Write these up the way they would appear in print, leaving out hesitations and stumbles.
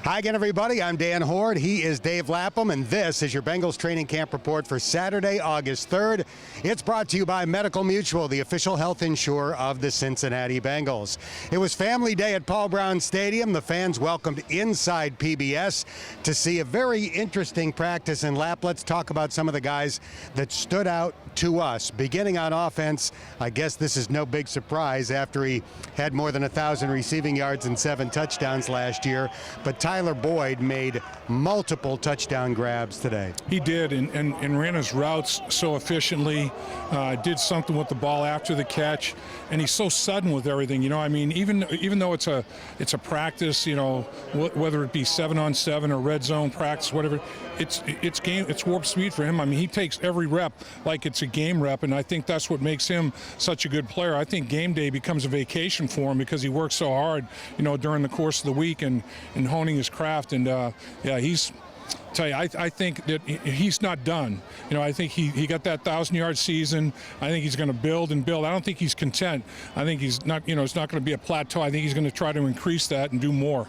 Hi again, everybody. I'm Dan Hoard. He is Dave Lapham, and this is your Bengals training camp report for Saturday, August 3rd. It's brought to you by Medical Mutual, the official health insurer of the Cincinnati Bengals. It was Family Day at Paul Brown Stadium. The fans welcomed inside PBS to see a very interesting practice. And Lap, let's talk about some of the guys that stood out to us. Beginning on offense, I guess this is no big surprise after he had more than 1,000 receiving yards and 7 touchdowns last year. But Tyler Boyd made multiple touchdown grabs today. He did, and ran his routes so efficiently, did something with the ball after the catch, and he's so sudden with everything. You know, I mean, even though it's a practice, you know, whether it be 7-on-7 or red zone practice, whatever, it's warp speed for him. I mean, he takes every rep like it's a game rep, and I think that's what makes him such a good player. I think game day becomes a vacation for him because he works so hard, you know, during the course of the week and honing his craft. And yeah, I think that he's not done. You know, I think he got that 1,000-yard season. I think he's going to build and build. I don't think he's content. I think he's not, you know, it's not going to be a plateau. I think he's going to try to increase that and do more.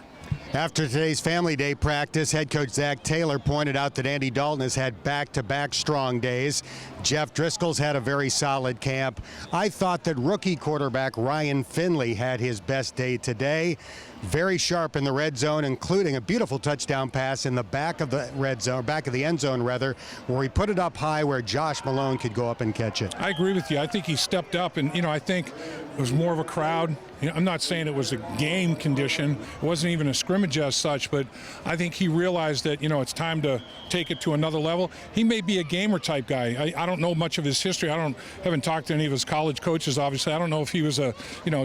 After today's Family Day practice, head coach Zach Taylor pointed out that Andy Dalton has had back-to-back strong days. Jeff Driscoll's had a very solid camp. I thought that rookie quarterback Ryan Finley had his best day today. Very sharp in the red zone, including a beautiful touchdown pass in the back of the red zone, back of the end zone rather, where he put it up high where Josh Malone could go up and catch it. I agree with you. I think he stepped up, and you know, I think it was more of a crowd. You know, I'm not saying it was a game condition. It wasn't even a scrimmage as such, but I think he realized that, you know, it's time to take it to another level. He may be a gamer type guy. I don't know much of his history. Haven't talked to any of his college coaches, obviously. I don't know if he was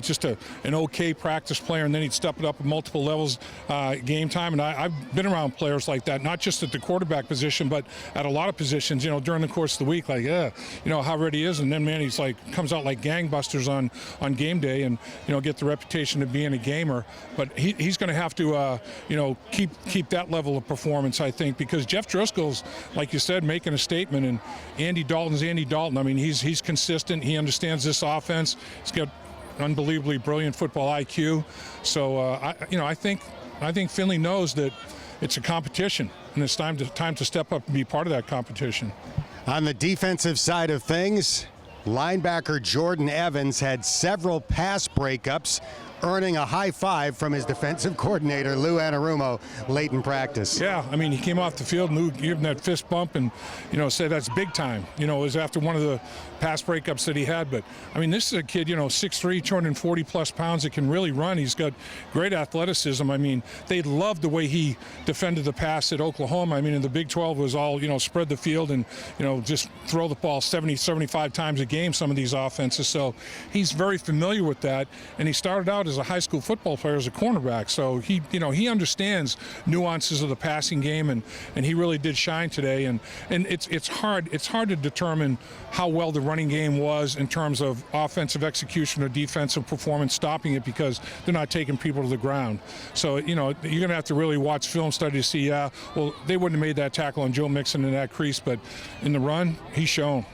just an okay practice player, and then he'd step it up at multiple levels game time. And I've been around players like that, not just at the quarterback position, but at a lot of positions, you know, during the course of the week, like, yeah, you know, how ready he is. And then, man, he's like, comes out like gangbusters on game day and, you know, get the reputation of being a gamer. But he's going to have to, you know, keep that level of performance, I think, because Jeff Driscoll's, like you said, making a statement, and Andy Dalton's Andy Dalton. I mean, he's consistent. He understands this offense. He's got unbelievably brilliant football IQ. So, I think Finley knows that it's a competition, and it's time to step up and be part of that competition. On the defensive side of things, linebacker Jordan Evans had several pass breakups, earning a high five from his defensive coordinator, Lou Anarumo, late in practice. Yeah, I mean, he came off the field and Lou gave him that fist bump and, you know, said that's big time. You know, it was after one of the pass breakups that he had. But, I mean, this is a kid, you know, 6'3", 240-plus pounds that can really run. He's got great athleticism. I mean, they loved the way he defended the pass at Oklahoma. I mean, in the Big 12 was all, you know, spread the field and, you know, just throw the ball 70, 75 times a game, some of these offenses. So he's very familiar with that. And he started out as a high school football player as a cornerback. So he understands nuances of the passing game, and he really did shine today. And it's hard to determine how well the running game was in terms of offensive execution or defensive performance, stopping it, because they're not taking people to the ground. So, you know, you're going to have to really watch film study to see, well, they wouldn't have made that tackle on Joe Mixon in that crease, but in the run, he's shown.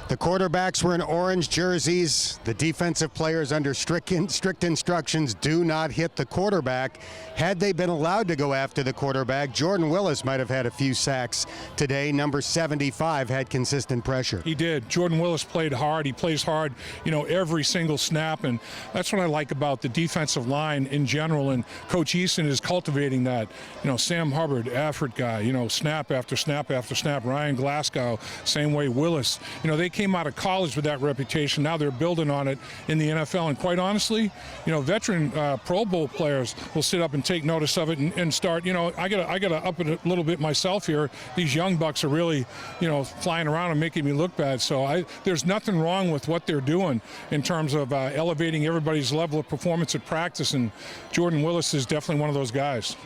The quarterbacks were in orange jerseys. The defensive players under strict instructions do not hit the quarterback. Had they been allowed to go after the quarterback, Jordan Willis might have had a few sacks today. Number 75 had consistent pressure. He did. Jordan Willis played hard. He plays hard, you know, every single snap, and that's what I like about the defensive line in general, and Coach Easton is cultivating that. You know, Sam Hubbard, effort guy, you know, snap after snap after snap. Ryan Glasgow, same way. Willis, you know, they came out of college with that reputation. Now they're building on it in the NFL. And quite honestly, you know, veteran Pro Bowl players will sit up and take notice of it and start, you know, I gotta up it a little bit myself here. These young bucks are really, you know, flying around and making me look bad. So there's nothing wrong with what they're doing in terms of elevating everybody's level of performance at practice. And Jordan Willis is definitely one of those guys.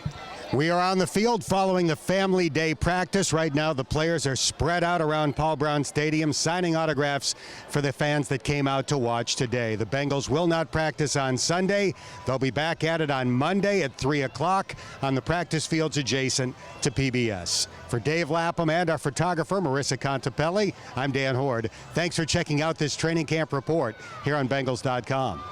We are on the field following the Family Day practice. Right now, the players are spread out around Paul Brown Stadium, signing autographs for the fans that came out to watch today. The Bengals will not practice on Sunday. They'll be back at it on Monday at 3 o'clock on the practice fields adjacent to PBS. For Dave Lapham and our photographer, Marissa Contepelli, I'm Dan Hoard. Thanks for checking out this training camp report here on Bengals.com.